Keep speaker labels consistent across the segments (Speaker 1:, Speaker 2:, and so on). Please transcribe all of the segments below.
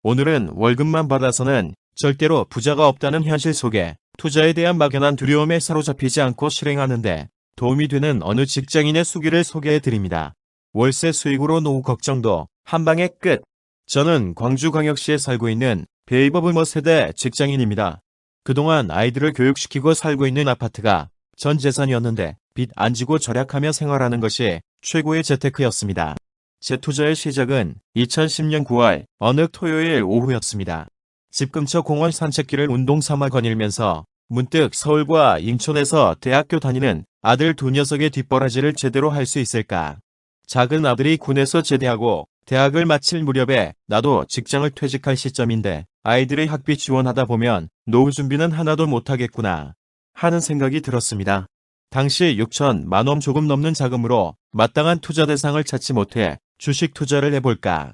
Speaker 1: 오늘은 월급만 받아서는 절대로 부자가 없다는 현실 속에 투자에 대한 막연한 두려움에 사로잡히지 않고 실행하는데 도움이 되는 어느 직장인의 수기를 소개해드립니다. 월세 수익으로 노후 걱정도 한방에 끝. 저는 광주광역시에 살고 있는 베이버부머 세대 직장인입니다. 그동안 아이들을 교육시키고 살고 있는 아파트가 전 재산이었는데 빚 안 지고 절약하며 생활하는 것이 최고의 재테크였습니다. 제 투자의 시작은 2010년 9월 어느 토요일 오후였습니다. 집 근처 공원 산책길을 운동 삼아 거닐면서 문득 서울과 인천에서 대학교 다니는 아들 두 녀석의 뒷바라지를 제대로 할 수 있을까. 작은 아들이 군에서 제대하고 대학을 마칠 무렵에 나도 직장을 퇴직할 시점인데 아이들의 학비 지원하다 보면 노후 준비는 하나도 못하겠구나 하는 생각이 들었습니다. 당시 6천만 원 조금 넘는 자금으로 마땅한 투자 대상을 찾지 못해 주식 투자를 해볼까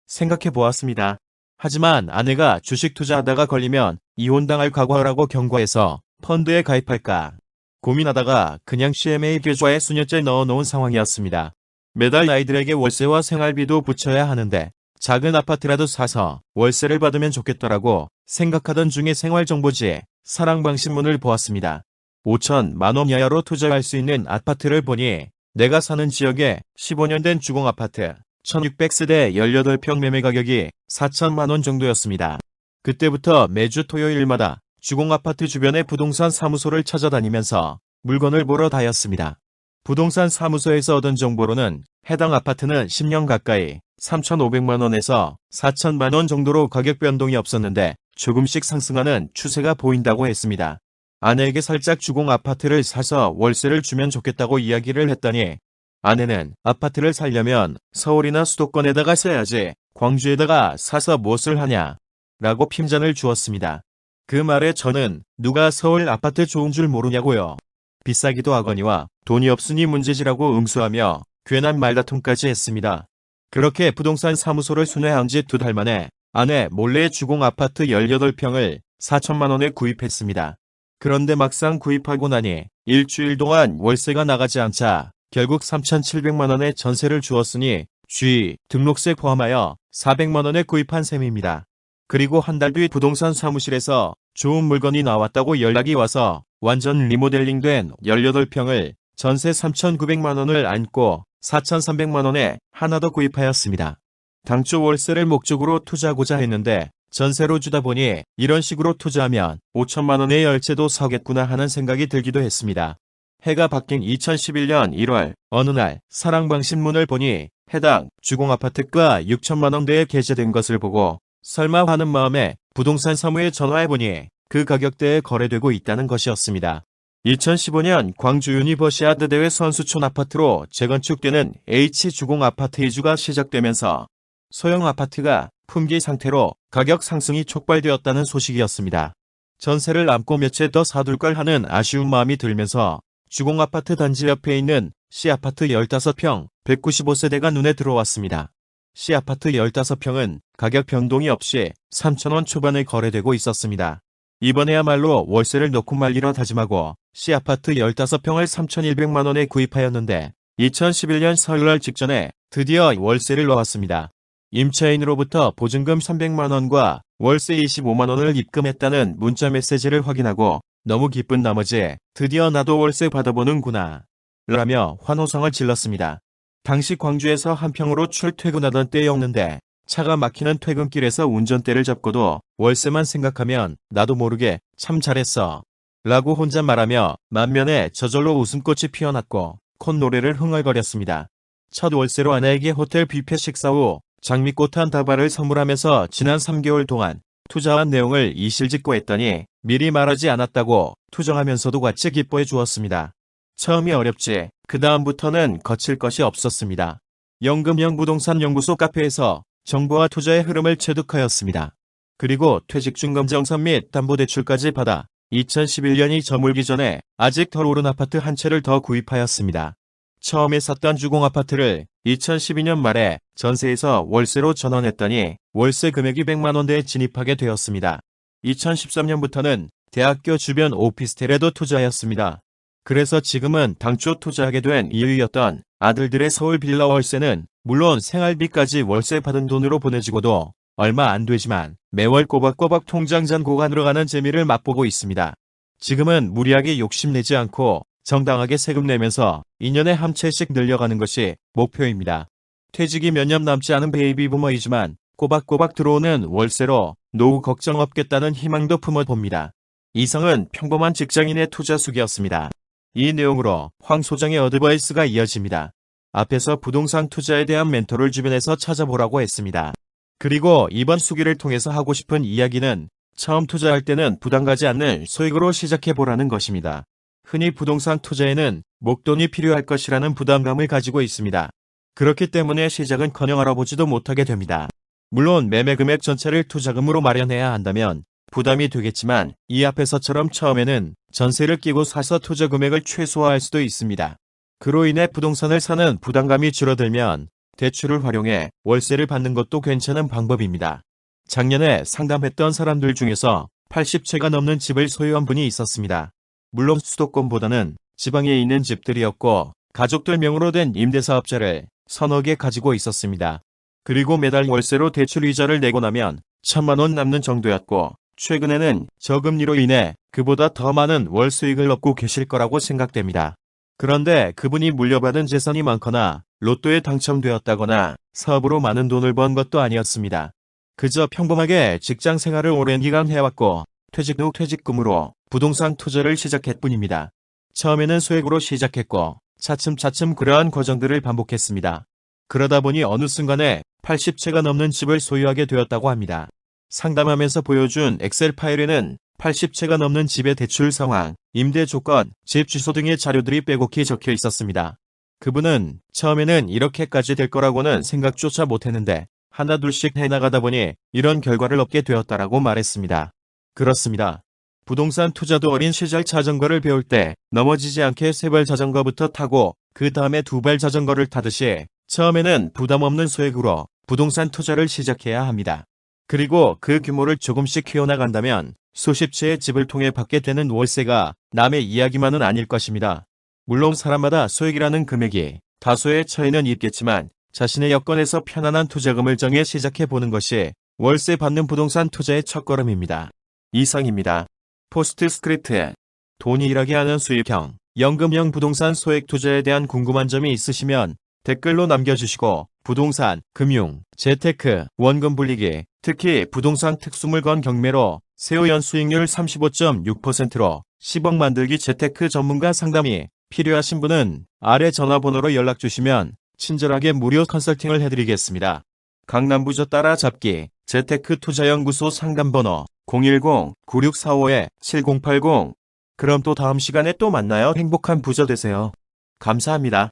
Speaker 1: 생각해 보았습니다. 하지만 아내가 주식 투자하다가 걸리면 이혼당할 각오하라고 경고해서 펀드에 가입할까 고민하다가 그냥 CMA 계좌에 수년째 넣어놓은 상황이었습니다. 매달 아이들에게 월세와 생활비도 붙여야 하는데 작은 아파트라도 사서 월세를 받으면 좋겠더라고 생각하던 중에 생활정보지에 사랑방신문을 보았습니다. 5천만 원 이하로 투자할 수 있는 아파트를 보니 내가 사는 지역에 15년 된 주공아파트 1600세대 18평 매매 가격이 4천만 원 정도였습니다. 그때부터 매주 토요일마다 주공아파트 주변의 부동산 사무소를 찾아다니면서 물건을 보러 다녔습니다. 부동산 사무소에서 얻은 정보로는 해당 아파트는 10년 가까이 3,500만 원에서 4천만 원 정도로 가격 변동이 없었는데 조금씩 상승하는 추세가 보인다고 했습니다. 아내에게 살짝 주공 아파트를 사서 월세를 주면 좋겠다고 이야기를 했더니 아내는 아파트를 살려면 서울이나 수도권에다가 사야지 광주에다가 사서 무엇을 하냐 라고 핀잔을 주었습니다. 그 말에 저는 누가 서울 아파트 좋은 줄 모르냐고요. 비싸기도 하거니와 돈이 없으니 문제지라고 응수하며 괜한 말다툼까지 했습니다. 그렇게 부동산 사무소를 순회한 지 2달 만에 아내 몰래 주공 아파트 18평을 4천만 원에 구입했습니다. 그런데 막상 구입하고 나니 일주일 동안 월세가 나가지 않자 결국 3,700만 원의 전세를 주었으니 주의, 등록세 포함하여 400만 원에 구입한 셈입니다. 그리고 한 달 뒤 부동산 사무실에서 좋은 물건이 나왔다고 연락이 와서 완전 리모델링된 18평을 전세 3,900만 원을 안고 4,300만 원에 하나 더 구입하였습니다. 당초 월세를 목적으로 투자하고자 했는데 전세로 주다 보니 이런 식으로 투자하면 5천만 원의 열채도 사겠구나 하는 생각이 들기도 했습니다. 해가 바뀐 2011년 1월 어느 날 사랑방신문을 보니 해당 주공아파트가 6천만 원대에 게재된 것을 보고 설마 하는 마음에 부동산 사무에 전화해보니 그 가격대에 거래되고 있다는 것이었습니다. 2015년 광주 유니버시아드 대회 선수촌 아파트로 재건축되는 H주공아파트 이주가 시작되면서 소형 아파트가 품귀 상태로 가격 상승이 촉발되었다는 소식이었습니다. 전세를 안고 몇 채 더 사둘 걸 하는 아쉬운 마음이 들면서 주공아파트 단지 옆에 있는 C아파트 15평 195세대가 눈에 들어왔습니다. C아파트 15평은 가격 변동이 없이 3천원 초반에 거래되고 있었습니다. 이번에야말로 월세를 넣고 말리라 다짐하고 C아파트 15평을 3,100만 원에 구입하였는데 2011년 설날 직전에 드디어 월세를 넣었습니다. 임차인으로부터 보증금 300만 원과 월세 25만 원을 입금했다는 문자 메시지를 확인하고 너무 기쁜 나머지 드디어 나도 월세 받아보는구나 라며 환호성을 질렀습니다. 당시 광주에서 한평으로 출퇴근하던 때였는데 차가 막히는 퇴근길에서 운전대를 잡고도 월세만 생각하면 나도 모르게 참 잘했어 라고 혼자 말하며 만면에 저절로 웃음꽃이 피어났고 콧노래를 흥얼거렸습니다. 첫 월세로 아내에게 호텔 뷔페 식사 후 장미꽃 한 다발을 선물하면서 지난 3개월 동안 투자한 내용을 이실직고 했더니 미리 말하지 않았다고 투정하면서도 같이 기뻐해 주었습니다. 처음이 어렵지 그 다음부터는 거칠 것이 없었습니다. 연금형 부동산 연구소 카페에서 정보와 투자의 흐름을 체득하였습니다. 그리고 퇴직중 검정선 및 담보대출까지 받아 2011년이 저물기 전에 아직 덜 오른 아파트 한 채를 더 구입하였습니다. 처음에 샀던 주공아파트를 2012년 말에 전세에서 월세로 전환했더니 월세 금액이 100만 원대에 진입하게 되었습니다. 2013년부터는 대학교 주변 오피스텔에도 투자하였습니다. 그래서 지금은 당초 투자하게 된 이유였던 아들들의 서울 빌라 월세는 물론 생활비까지 월세 받은 돈으로 보내지고도 얼마 안 되지만 매월 꼬박꼬박 통장 잔고가 늘어가는 재미를 맛보고 있습니다. 지금은 무리하게 욕심내지 않고 정당하게 세금 내면서 2년에 한 채씩 늘려가는 것이 목표입니다. 퇴직이 몇 년 남지 않은 베이비 부머이지만 꼬박꼬박 들어오는 월세로 노후 걱정 없겠다는 희망도 품어봅니다. 이상은 평범한 직장인의 투자 수기였습니다. 이 내용으로 황 소장의 어드바이스가 이어집니다. 앞에서 부동산 투자에 대한 멘토를 주변에서 찾아보라고 했습니다. 그리고 이번 수기를 통해서 하고 싶은 이야기는 처음 투자할 때는 부담 가지 않는 소액으로 시작해보라는 것입니다. 흔히 부동산 투자에는 목돈이 필요할 것이라는 부담감을 가지고 있습니다. 그렇기 때문에 시작은커녕 알아보지도 못하게 됩니다. 물론 매매 금액 전체를 투자금으로 마련해야 한다면 부담이 되겠지만 이 앞에서처럼 처음에는 전세를 끼고 사서 투자 금액을 최소화할 수도 있습니다. 그로 인해 부동산을 사는 부담감이 줄어들면 대출을 활용해 월세를 받는 것도 괜찮은 방법입니다. 작년에 상담했던 사람들 중에서 80채가 넘는 집을 소유한 분이 있었습니다. 물론 수도권보다는 지방에 있는 집들이었고 가족들 명으로 된 임대사업자를 서너 개 가지고 있었습니다. 그리고 매달 월세로 대출 이자를 내고 나면 1,000만 원 남는 정도였고 최근에는 저금리로 인해 그보다 더 많은 월 수익을 얻고 계실 거라고 생각됩니다. 그런데 그분이 물려받은 재산이 많거나 로또에 당첨되었다거나 사업으로 많은 돈을 번 것도 아니었습니다. 그저 평범하게 직장 생활을 오랜 기간 해왔고 퇴직 후 퇴직금으로 부동산 투자를 시작했 뿐입니다. 처음에는 소액으로 시작했고 차츰차츰 그러한 과정들을 반복했습니다. 그러다 보니 어느 순간에 80채가 넘는 집을 소유하게 되었다고 합니다. 상담하면서 보여준 엑셀 파일에는 80채가 넘는 집의 대출 상황, 임대 조건, 집 주소 등의 자료들이 빼곡히 적혀 있었습니다. 그분은 처음에는 이렇게까지 될 거라고는 생각조차 못했는데 하나둘씩 해나가다 보니 이런 결과를 얻게 되었다라고 말했습니다. 그렇습니다. 부동산 투자도 어린 시절 자전거를 배울 때 넘어지지 않게 3발 자전거부터 타고 그 다음에 2발 자전거를 타듯이 처음에는 부담 없는 소액으로 부동산 투자를 시작해야 합니다. 그리고 그 규모를 조금씩 키워나간다면 수십 채의 집을 통해 받게 되는 월세가 남의 이야기만은 아닐 것입니다. 물론 사람마다 소액이라는 금액이 다소의 차이는 있겠지만 자신의 여건에서 편안한 투자금을 정해 시작해보는 것이 월세 받는 부동산 투자의 첫걸음입니다. 이상입니다. 포스트스크립트. 돈이 일하게 하는 수익형, 연금형 부동산 소액 투자에 대한 궁금한 점이 있으시면 댓글로 남겨주시고 부동산, 금융, 재테크, 원금 불리기, 특히 부동산 특수물건 경매로 세후연 수익률 35.6%로 10억 만들기 재테크 전문가 상담이 필요하신 분은 아래 전화번호로 연락주시면 친절하게 무료 컨설팅을 해드리겠습니다. 강남부 저 따라잡기 재테크 투자연구소 상담번호 010-9645-7080. 그럼 또 다음 시간에 또 만나요. 행복한 부자 되세요. 감사합니다.